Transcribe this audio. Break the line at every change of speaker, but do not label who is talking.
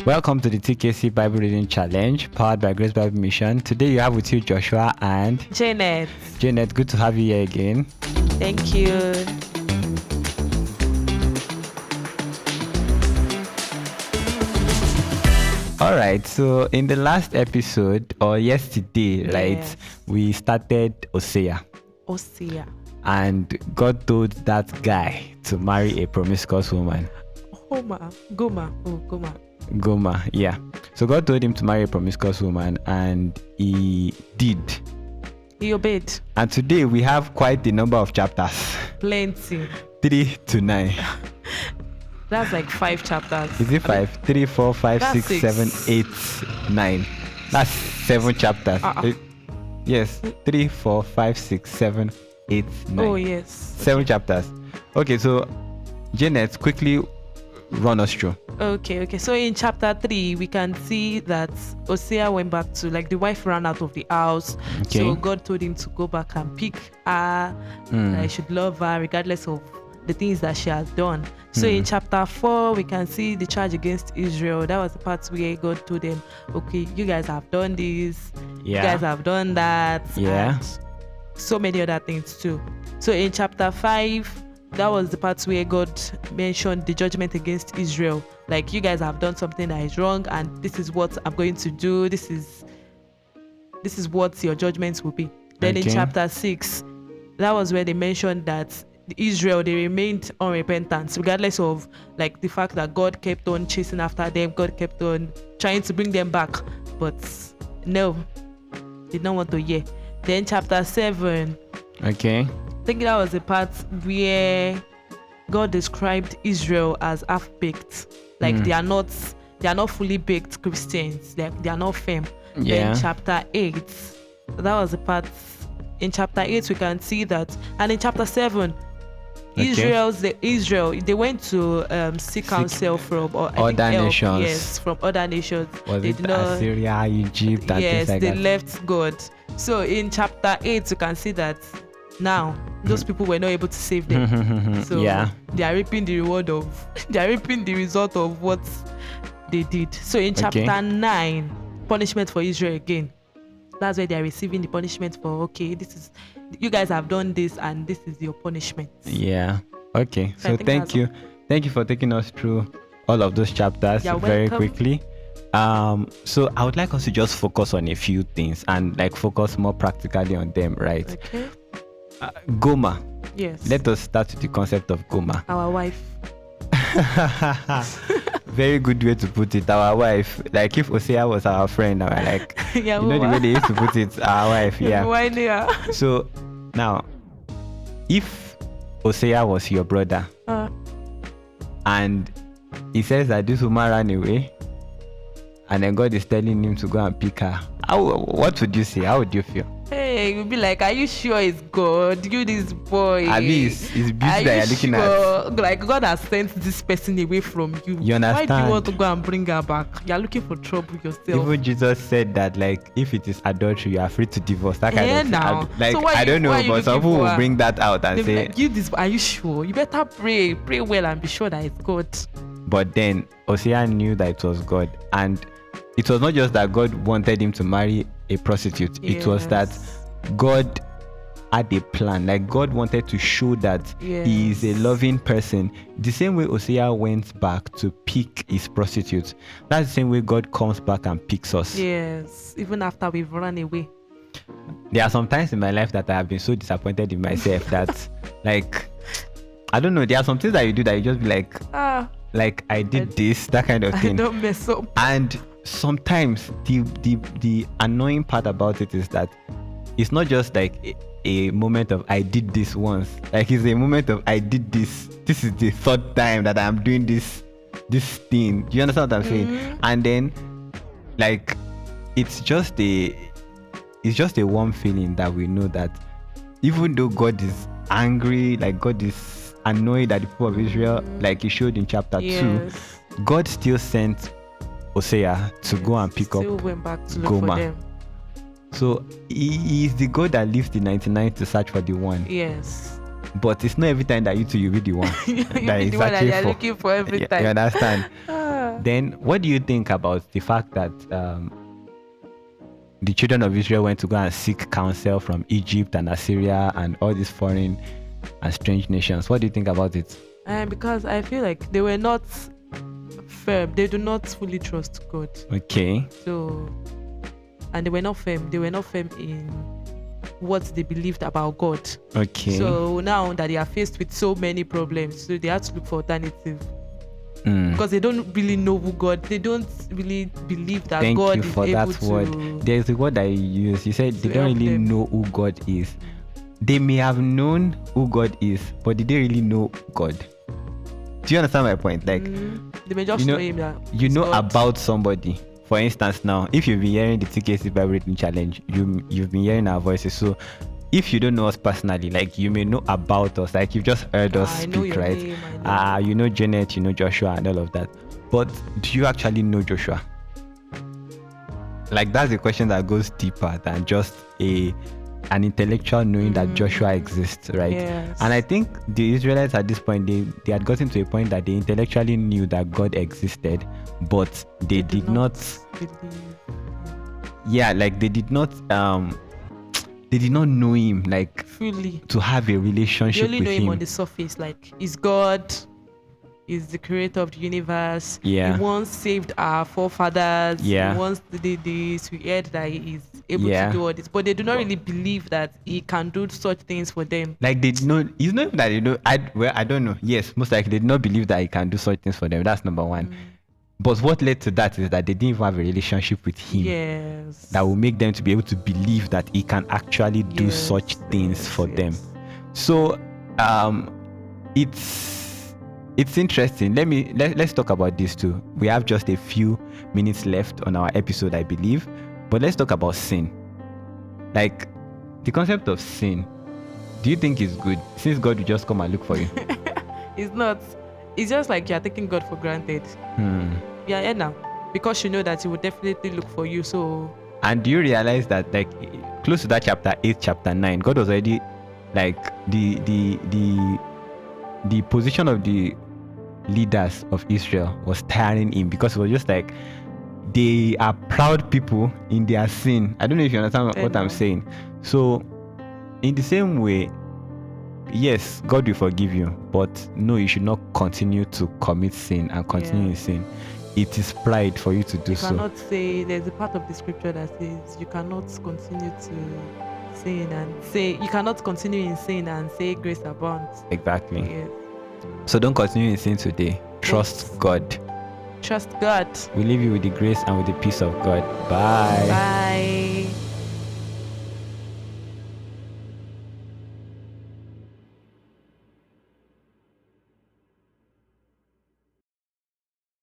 Welcome to the TKC Bible Reading Challenge, powered by Grace Bible Mission. Today you have with you Joshua and
Janet.
Janet, good to have you here again.
Thank you.
All right, so in the last episode, or yesterday, right, we started Hosea. And God told that guy to marry a promiscuous woman. Goma, yeah. So God told him to marry a promiscuous woman, and he did.
He obeyed.
And today we have quite a number of chapters.
Plenty.
3 to 9.
That's like 5 chapters.
Is it 5? 3, 4, 5,
That's
6, 7, 8, 9. That's 7 chapters. Yes. 3, 4, 5, 6, 7, 8, 9.
Oh, yes.
7 chapters. Okay, so Janet, quickly run us through.
Okay. So in chapter 3, we can see that Hosea went back to, like, the wife ran out of the house.
Okay.
So God told him to go back and pick her. That he should love her regardless of the things that she has done. So in chapter 4, we can see the charge against Israel. That was the part where God told them, okay, you guys have done this.
Yeah.
You guys have done that.
Yeah.
And so many other things too. So in chapter 5, that was the part where God mentioned the judgment against Israel. Like, you guys have done something that is wrong, and this is what I'm going to do. This is what your judgments will be. Then in chapter 6, that was where they mentioned that Israel, they remained unrepentant, regardless of, like, the fact that God kept on chasing after them. God kept on trying to bring them back, but no, did not want to hear. Then chapter 7,
Okay.
I think that was the part where God described Israel as half-baked. Like, they are not fully baked Christians. Like, they are not firm.
Yeah.
Then chapter 8, that was the part. In chapter 8, we can see that. And in chapter 7, Israel, they went to seek counsel from
other nations.
Yes, from other nations.
Was
they
it
did not,
Assyria, Egypt, and
yes,
things like
they
that?
left God. So in chapter 8, you can see that now those people were not able to save them. So they are reaping the result of what they did. So in chapter 9, punishment for Israel again. That's where they are receiving the punishment for, okay, you guys have done this, and this is your punishment.
Yeah. Okay. So thank you for taking us through all of those chapters very quickly. So I would like us to just focus on a few things and, like, focus more practically on them, right?
Okay.
Goma.
Yes.
Let us start with the concept of Goma.
Our wife.
Very good way to put it. Our wife. Like, if Hosea was our friend, I was like, you know the way they used to put it, our wife. Yeah. So now, if Hosea was your brother, and he says that this woman ran away, and then God is telling him to go and pick her, what would you say? How would you feel?
Hey, you'll be like, are you sure it's God? You, this boy.
At least it's beauty that you're looking at.
Like, God has sent this person away from you.
You understand?
Why do you want to go and bring her back? You're looking for trouble yourself.
Even Jesus said that, like, if it is adultery, you are free to divorce. That kind of
now.
Like,
so
I don't know, but some people will bring that out and say,
like, are you sure? You better pray well and be sure that it's God.
But then Hosea knew that it was God, and it was not just that God wanted him to marry a prostitute. It was that God had a plan. Like, God wanted to show that he is a loving person. The same way Hosea went back to pick his prostitute, that's the same way God comes back and picks us.
Yes, even after we've run away.
There are some times in my life that I have been so disappointed in myself that, like, I don't know, there are some things that you do that you just be like, I did this, that kind of thing.
I don't mess up.
And sometimes the annoying part about it is that it's not just like a moment of I did this once. Like, it's a moment of I did this. This is the third time that I'm doing this thing. Do you understand what I'm saying? And then, like, it's just a warm feeling that we know that even though God is angry, like, God is annoyed at the people of Israel, like he showed in chapter 2, God still sent Hosea to go and pick up
went back to look for them.
So he is the God that leaves the 99 to search for the one.
Yes.
But it's not every time that you will be the one.
That is the one that you're looking for every time.
You understand? Then, what do you think about the fact that the children of Israel went to go and seek counsel from Egypt and Assyria and all these foreign and strange nations? What do you think about it?
Because I feel like they were not firm. They do not fully trust God.
Okay.
So, and they were not firm. They were not firm in what they believed about God.
Okay.
So now that they are faced with so many problems, so they have to look for alternative. Because they don't really know who God. They don't really believe that
Thank
God
you
is
for
able
that
to.
word. There's a word that you used. You said they don't
help
really
them.
know who God is. They may have known who God is, but did they really know God? Do you understand my point? Like,
They may just know him that
you
he's
know
God.
about somebody. For instance, now, if you've been hearing the TKC Bible Reading Challenge, you've been hearing our voices. So, if you don't know us personally, like, you may know about us, like you've just heard us
I know
speak,
your
right?
name,
You know Janet, you know Joshua, and all of that. But do you actually know Joshua? Like, that's a question that goes deeper than just an intellectual knowing that Joshua exists, right?
Yes.
And I think the Israelites at this point, they had gotten to a point that they intellectually knew that God existed, but they did not
believe.
yeah, like they did not know him, like,
Fully.
to have a relationship
You only
with
know
him.
him on the surface, like he's God, he's the creator of the universe.
Yeah.
He once saved our forefathers.
Yeah.
He once did this. We heard that he is able
Yeah.
to do all this, but they do not really believe that he can do such things for them.
Like, they know, it's not that I don't know. Yes, most likely they did not believe that he can do such things for them. That's number one. But what led to that is that they didn't even have a relationship with him.
Yes.
That will make them to be able to believe that he can actually do such things for them. So it's interesting. Let's talk about this too. We have just a few minutes left on our episode, I believe. But let's talk about sin. Like, the concept of sin, do you think is good? Since God will just come and look for you.
It's not. It's just like you're taking God for granted. Yeah, yeah, now. Because you know that he will definitely look for you. So.
And do you realize that, like, close to that chapter 8, chapter 9, God was already, like, the position of the leaders of Israel was tiring him, because it was just like, they are proud people in their sin. I don't know if you understand what I'm saying. So, in the same way, yes, God will forgive you, but no, you should not continue to commit sin and continue in sin. It is pride for you to do so.
You cannot say, there's a part of the scripture that says you cannot continue to sin and say, you cannot continue in sin and say grace abounds.
Exactly.
Yes.
So don't continue in sin today. Trust God.
Trust God.
We leave you with the grace and with the peace of God. Bye.
Bye.